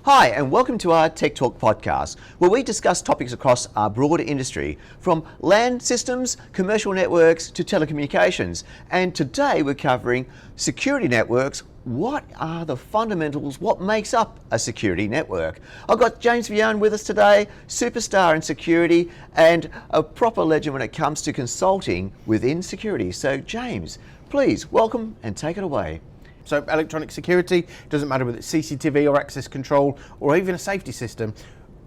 Hi, and welcome to our Tech Talk podcast, where we discuss topics across our broader industry, from LAN systems, commercial networks, to telecommunications. And today we're covering security networks. What are the fundamentals? What makes up a security network? I've got James Vian with us today, superstar in security and a proper legend when it comes to consulting within security. So James, please welcome and take it away. So electronic security, doesn't matter whether it's CCTV or access control or even a safety system,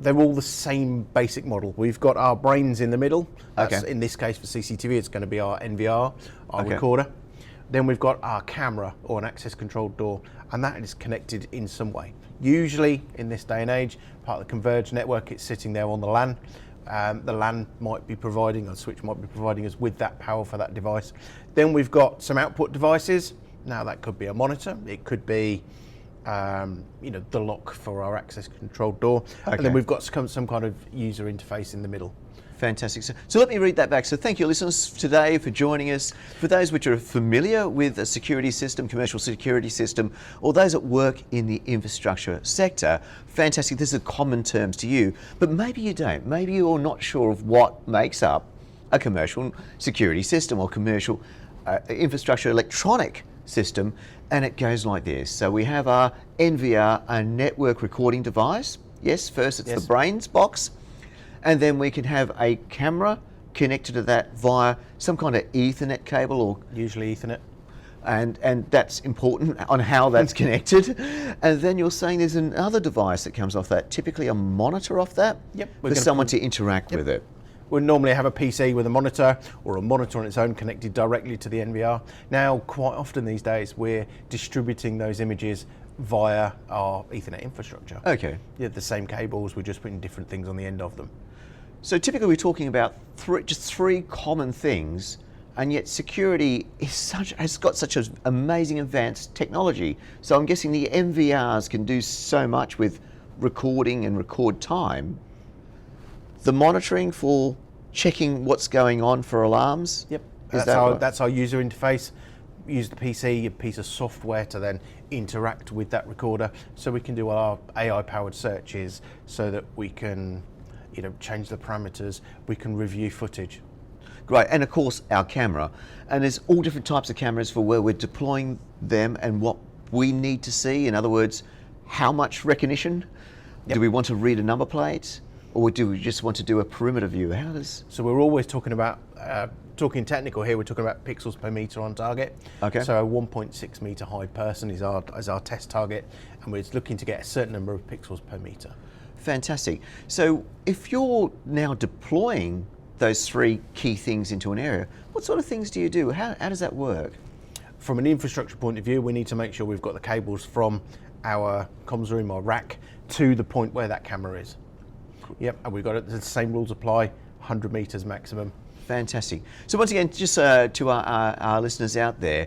they're all the same basic model. We've got our brains in the middle. That's, in this case for CCTV, it's going to be our NVR, our recorder. Then we've got our camera or an access controlled door, and that is connected in some way. Usually in this day and age, part of the converged network, it's sitting there on the LAN. The LAN might be providing, or switch might be providing us with that power for that device. Then we've got some output devices. Now that could be a monitor, it could be the lock for our access controlled door, and then we've got some kind of user interface in the middle. Fantastic. So let me read that back. So thank you listeners today for joining us. For those which are familiar with a security system, commercial security system, or those that work in the infrastructure sector, fantastic, this is common terms to you, but maybe you don't. Maybe you're not sure of what makes up a commercial security system or commercial infrastructure electronic system, and it goes like this. So we have our NVR, a network recording device. Yes, first it's the brains box, and then we can have a camera connected to that via some kind of Ethernet cable, or usually Ethernet, and that's important on how that's connected. And then you're saying there's another device that comes off that, typically a monitor off that, for someone to interact with it. We'll normally have a PC with a monitor, or a monitor on its own connected directly to the NVR. Now, quite often these days, we're distributing those images via our Ethernet infrastructure. Okay. Yeah, the same cables, we're just putting different things on the end of them. So typically we're talking about just three common things, and yet security has got such an amazing advanced technology. So I'm guessing the NVRs can do so much with recording and record time. The monitoring for checking what's going on for alarms. Yep, That's our user interface. Use the PC, a piece of software to then interact with that recorder, so we can do our AI-powered searches, so that we can, change the parameters. We can review footage. Great, and of course our camera. And there's all different types of cameras for where we're deploying them and what we need to see. In other words, how much recognition? Do we want to read a number plate? Or do we just want to do a perimeter view? So we're always talking about, talking technical here, we're talking about pixels per meter on target. Okay. So a 1.6 meter high person is our test target, and we're looking to get a certain number of pixels per meter. Fantastic. So if you're now deploying those three key things into an area, what sort of things do you do? How does that work? From an infrastructure point of view, we need to make sure we've got the cables from our comms room or rack to the point where that camera is. Yep, and we've got it, the same rules apply, 100 meters maximum. Fantastic. So once again, just to our listeners out there,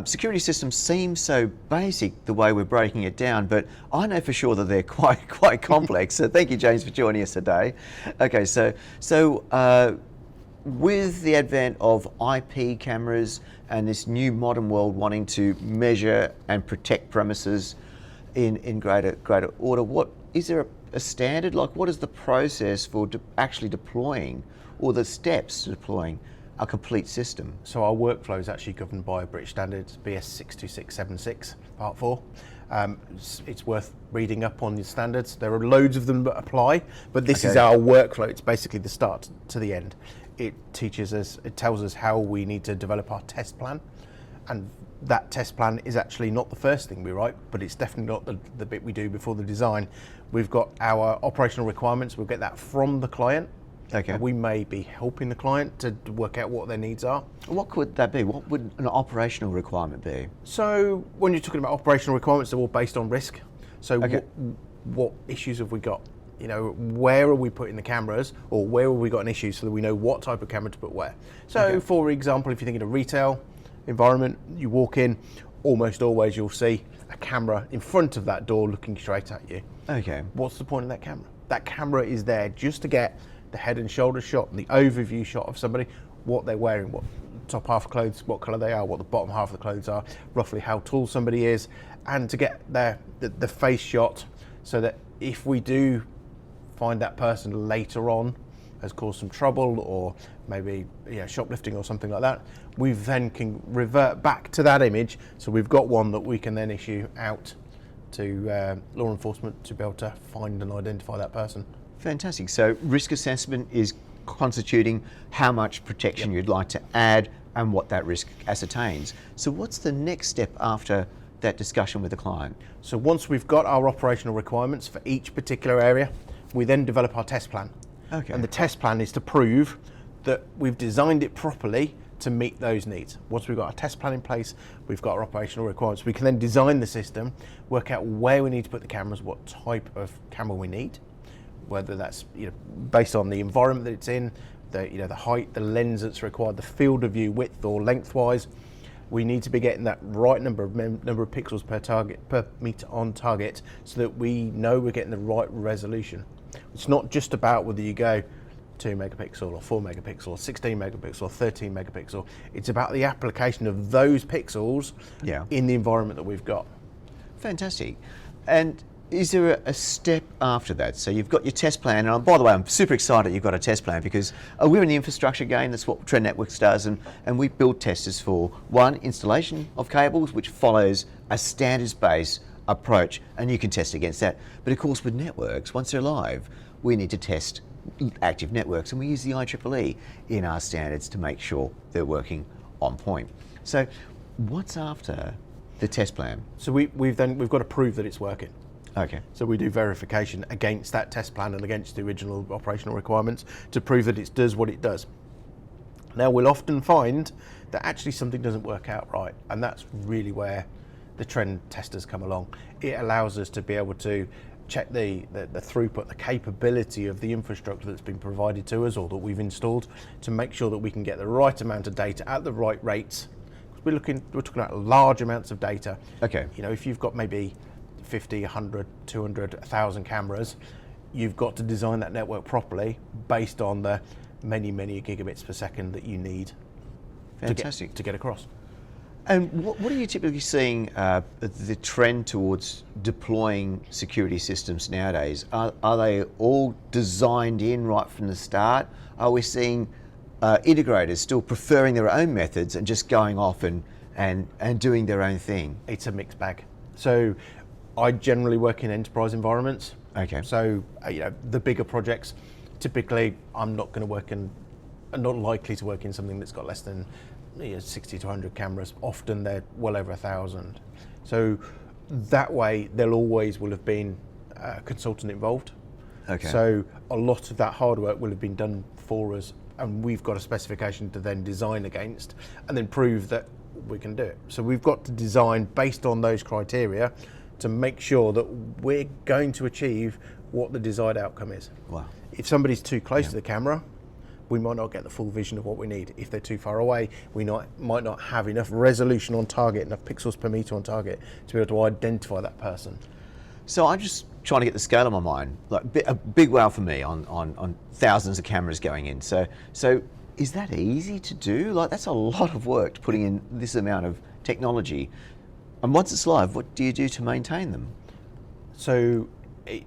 security systems seem so basic the way we're breaking it down, but I know for sure that they're quite complex. So thank you, James, for joining us today. Okay, so with the advent of IP cameras and this new modern world wanting to measure and protect premises in greater order, is there a standard? Like, what is the process for actually deploying, or the steps to deploying a complete system? So our workflow is actually governed by British standards, BS 62676, part 4. It's worth reading up on the standards. There are loads of them that apply, but this is our workflow. It's basically the start to the end. It tells us how we need to develop our test plan, and that test plan is actually not the first thing we write, but it's definitely not the bit we do before the design. We've got our operational requirements. We'll get that from the client. Okay. We may be helping the client to work out what their needs are. What could that be? What would an operational requirement be? So when you're talking about operational requirements, they're all based on risk. So what issues have we got? Where are we putting the cameras, or where have we got an issue, so that we know what type of camera to put where. So for example, if you're thinking of retail environment, you walk in, almost always you'll see a camera in front of that door looking straight at you. Okay. What's the point of that camera? That camera is there just to get the head and shoulder shot and the overview shot of somebody, what they're wearing, what top half of clothes, what colour they are, what the bottom half of the clothes are, roughly how tall somebody is, and to get the face shot so that if we do find that person later on has caused some trouble, or maybe shoplifting or something like that, we then can revert back to that image. So we've got one that we can then issue out to law enforcement to be able to find and identify that person. Fantastic. So risk assessment is constituting how much protection you'd like to add and what that risk ascertains. So what's the next step after that discussion with the client? So once we've got our operational requirements for each particular area, we then develop our test plan. Okay. And the test plan is to prove that we've designed it properly to meet those needs. Once we've got our test plan in place, we've got our operational requirements, we can then design the system, work out where we need to put the cameras, what type of camera we need, whether that's based on the environment that it's in, the height, the lens that's required, the field of view width or lengthwise. We need to be getting that right number of pixels per meter on target, so that we know we're getting the right resolution. It's not just about whether you go 2 megapixel or 4 megapixel or 16 megapixel or 13 megapixel. It's about the application of those pixels in the environment that we've got. Fantastic. And is there a step after that? So you've got your test plan, and by the way, I'm super excited you've got a test plan, because we're in the infrastructure game. That's what Trend Networks does, and we build testers for, one, installation of cables, which follows a standards-based approach, and you can test against that. But of course, with networks, once they're live, we need to test active networks, and we use the IEEE in our standards to make sure they're working on point. So what's after the test plan? So we've got to prove that it's working. Okay. So we do verification against that test plan and against the original operational requirements to prove that it does what it does. Now, we'll often find that actually something doesn't work out right, and that's really where the trend testers come along. It allows us to be able to check the throughput, the capability of the infrastructure that's been provided to us or that we've installed, to make sure that we can get the right amount of data at the right rates. We're talking about large amounts of data. Okay. If you've got maybe 50, 100, 200, 1,000 cameras, you've got to design that network properly based on the many gigabits per second that you need to get across. And what are you typically seeing the trend towards deploying security systems nowadays? Are they all designed in right from the start? Are we seeing integrators still preferring their own methods and just going off and doing their own thing? It's a mixed bag. So I generally work in enterprise environments. Okay. So the bigger projects, typically I'm not likely to work in something that's got less than 60 to 100 cameras. Often they're well over 1,000. So that way there always will have been a consultant involved. Okay. So a lot of that hard work will have been done for us, and we've got a specification to then design against and then prove that we can do it. So we've got to design based on those criteria to make sure that we're going to achieve what the desired outcome is. Wow. If somebody's too close to the camera, we might not get the full vision of what we need. If they're too far away, we might not have enough resolution on target, enough pixels per meter on target to be able to identify that person. So I'm just trying to get the scale in my mind. Like a big wow for me on thousands of cameras going in. So is that easy to do? Like, that's a lot of work putting in this amount of technology. And once it's live, what do you do to maintain them? So,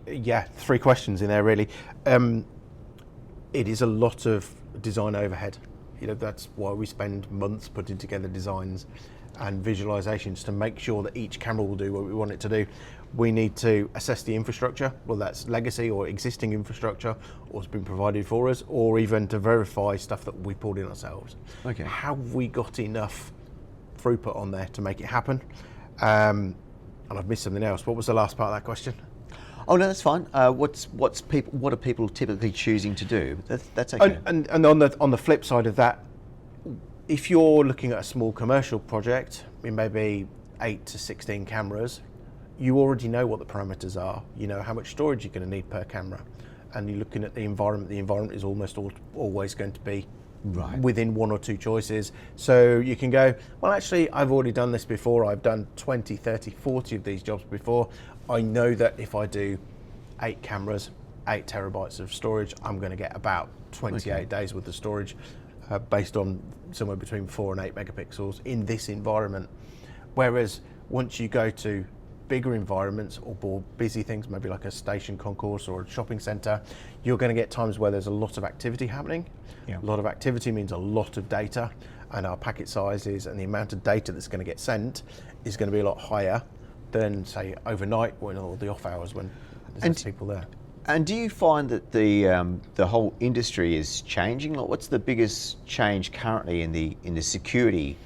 yeah, 3 questions in there really. It is a lot of design overhead. That's why we spend months putting together designs and visualizations to make sure that each camera will do what we want it to do. We need to assess the infrastructure, whether that's legacy or existing infrastructure, or has been provided for us, or even to verify stuff that we pulled in ourselves. Okay. Have we got enough throughput on there to make it happen? And I've missed something else. What was the last part of that question? Oh no, that's fine. What are people typically choosing to do? That's okay. And on the flip side of that, if you're looking at a small commercial project, it may be 8 to 16 cameras, you already know what the parameters are. You know how much storage you're going to need per camera, and you're looking at the environment. The environment is almost always going to be within 1 or 2 choices. So you can go, well, actually, I've already done this before. I've done 20, 30, 40 of these jobs before. I know that if I do 8 cameras, 8 terabytes of storage, I'm going to get about 28 days worth of storage based on somewhere between 4 and 8 megapixels in this environment. Whereas once you go to bigger environments or more busy things, maybe like a station concourse or a shopping centre, you're going to get times where there's a lot of activity happening. Yeah. A lot of activity means a lot of data, and our packet sizes and the amount of data that's going to get sent is going to be a lot higher than, say, overnight when all the off hours when there's less people there. And do you find that the whole industry is changing? Like, what's the biggest change currently in the security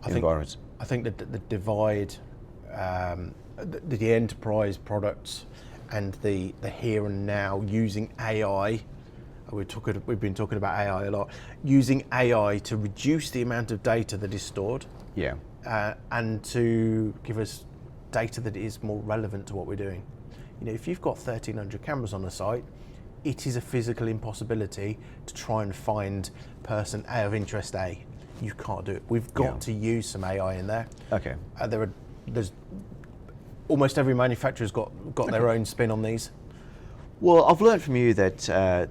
environments? I think that the divide, the enterprise products, and the here and now using AI. We've been talking about AI a lot. Using AI to reduce the amount of data that is stored, Yeah. and to give us data that is more relevant to what we're doing. If you've got 1,300 cameras on the site, it is a physical impossibility to try and find person A of interest A. You can't do it. We've got to use some AI in there. Okay. There's almost every manufacturer's got their own spin on these. Well, I've learned from you that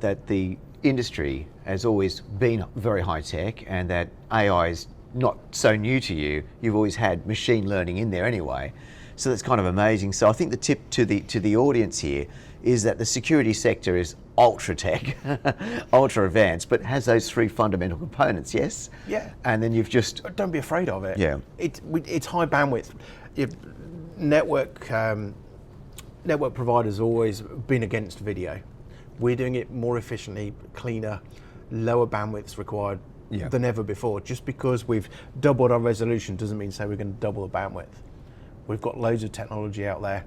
that the industry has always been very high tech, and that AI is not so new to you. You've always had machine learning in there anyway. So that's kind of amazing. So I think the tip to the audience here is that the security sector is ultra tech, ultra advanced, but has those three fundamental components, yes? Yeah. And then you've just... Don't be afraid of it. Yeah. It's high bandwidth. Network providers have always been against video. We're doing it more efficiently, cleaner, lower bandwidths required than ever before. Just because we've doubled our resolution doesn't mean say we're going to double the bandwidth. We've got loads of technology out there.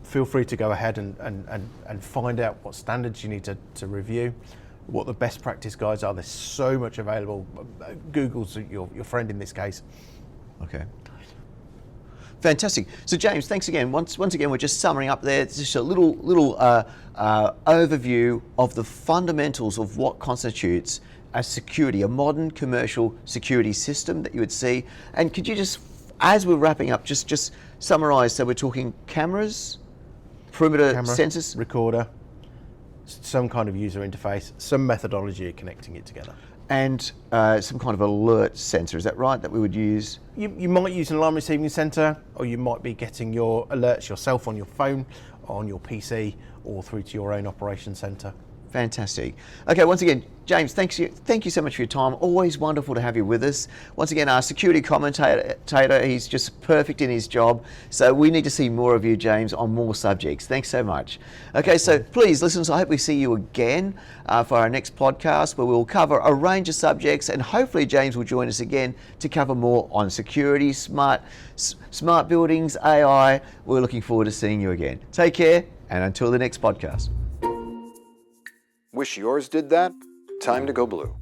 Feel free to go ahead and find out what standards you need to review, what the best practice guides are. There's so much available. Google's your friend in this case. Okay. Fantastic. So James, thanks again. Once again, we're just summing up there. It's just a little overview of the fundamentals of what constitutes a modern commercial security system that you would see. And could you just, as we're wrapping up, just summarise? So we're talking cameras, perimeter sensors, recorder, some kind of user interface, some methodology of connecting it together. and some kind of alert sensor. Is that right, that we would use? You might use an alarm receiving centre, or you might be getting your alerts yourself on your phone, on your PC, or through to your own operations centre. Fantastic. Okay, once again, James, thank you so much for your time. Always wonderful to have you with us. Once again, our security commentator, he's just perfect in his job. So we need to see more of you, James, on more subjects. Thanks so much. Okay, so please, listeners, I hope we see you again for our next podcast, where we'll cover a range of subjects, and hopefully James will join us again to cover more on security, smart buildings, AI. We're looking forward to seeing you again. Take care, and until the next podcast. Wish yours did that? Time to go blue.